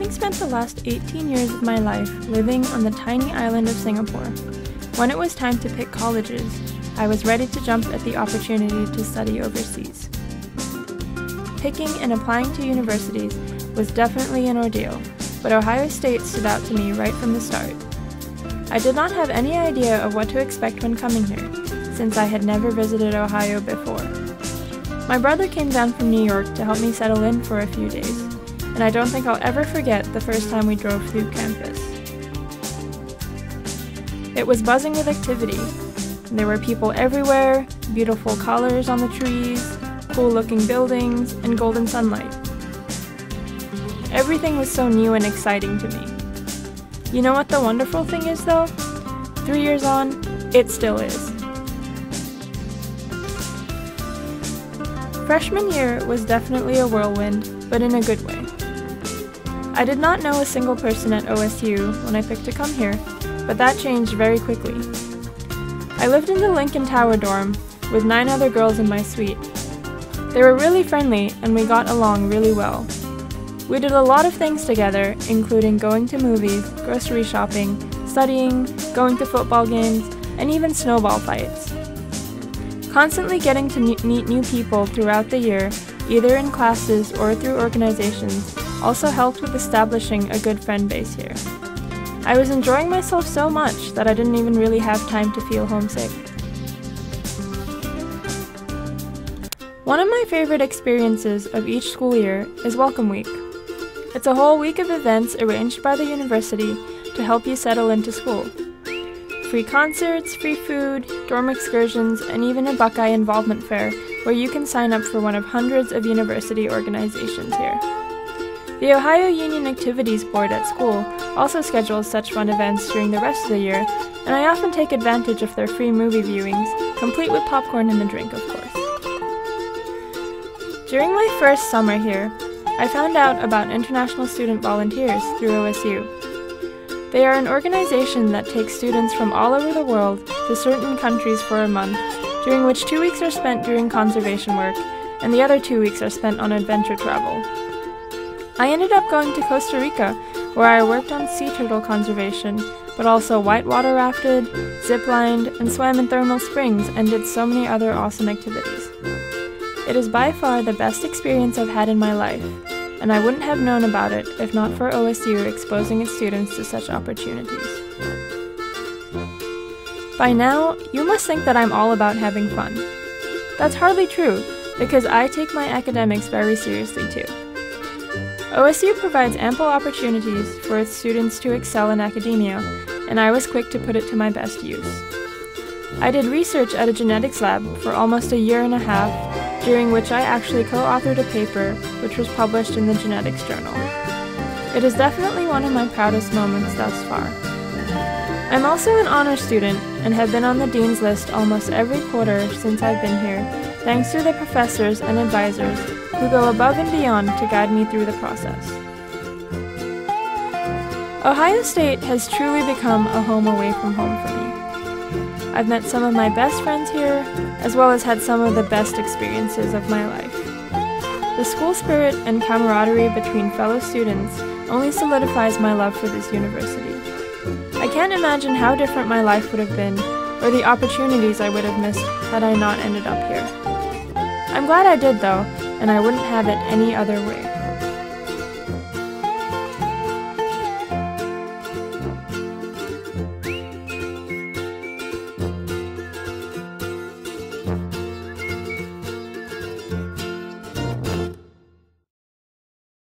having spent the last 18 years of my life living on the tiny island of Singapore, when it was time to pick colleges, I was ready to jump at the opportunity to study overseas. Picking and applying to universities was definitely an ordeal, but Ohio State stood out to me right from the start. I did not have any idea of what to expect when coming here, since I had never visited Ohio before. My brother came down from New York to help me settle in for a few days, and I don't think I'll ever forget the first time we drove through campus. It was buzzing with activity. There were people everywhere, beautiful colors on the trees, cool-looking buildings, and golden sunlight. Everything was so new and exciting to me. You know what the wonderful thing is, though? 3 years on, it still is. Freshman year was definitely a whirlwind, but in a good way. I did not know a single person at OSU when I picked to come here, but that changed very quickly. I lived in the Lincoln Tower dorm with 9 other girls in my suite. They were really friendly and we got along really well. We did a lot of things together, including going to movies, grocery shopping, studying, going to football games, and even snowball fights. Constantly getting to meet new people throughout the year, either in classes or through organizations, also helped with establishing a good friend base here. I was enjoying myself so much that I didn't even really have time to feel homesick. One of my favorite experiences of each school year is Welcome Week. It's a whole week of events arranged by the university to help you settle into school. Free concerts, free food, dorm excursions, and even a Buckeye involvement fair where you can sign up for one of hundreds of university organizations here. The Ohio Union Activities Board at school also schedules such fun events during the rest of the year, and I often take advantage of their free movie viewings, complete with popcorn and a drink, of course. During my first summer here, I found out about International Student Volunteers through OSU. They are an organization that takes students from all over the world to certain countries for a month, during which 2 weeks are spent doing conservation work, and the other 2 weeks are spent on adventure travel. I ended up going to Costa Rica, where I worked on sea turtle conservation, but also whitewater rafted, ziplined, and swam in thermal springs and did so many other awesome activities. It is by far the best experience I've had in my life, and I wouldn't have known about it if not for OSU exposing its students to such opportunities. By now, you must think that I'm all about having fun. That's hardly true, because I take my academics very seriously too. OSU provides ample opportunities for its students to excel in academia, and I was quick to put it to my best use. I did research at a genetics lab for almost a year and a half, during which I actually co-authored a paper which was published in the Genetics Journal. It is definitely one of my proudest moments thus far. I'm also an honor student and have been on the Dean's List almost every quarter since I've been here, thanks to the professors and advisors who go above and beyond to guide me through the process. Ohio State has truly become a home away from home for me. I've met some of my best friends here, as well as had some of the best experiences of my life. The school spirit and camaraderie between fellow students only solidifies my love for this university. I can't imagine how different my life would have been, or the opportunities I would have missed had I not ended up here. I'm glad I did though, and I wouldn't have it any other way.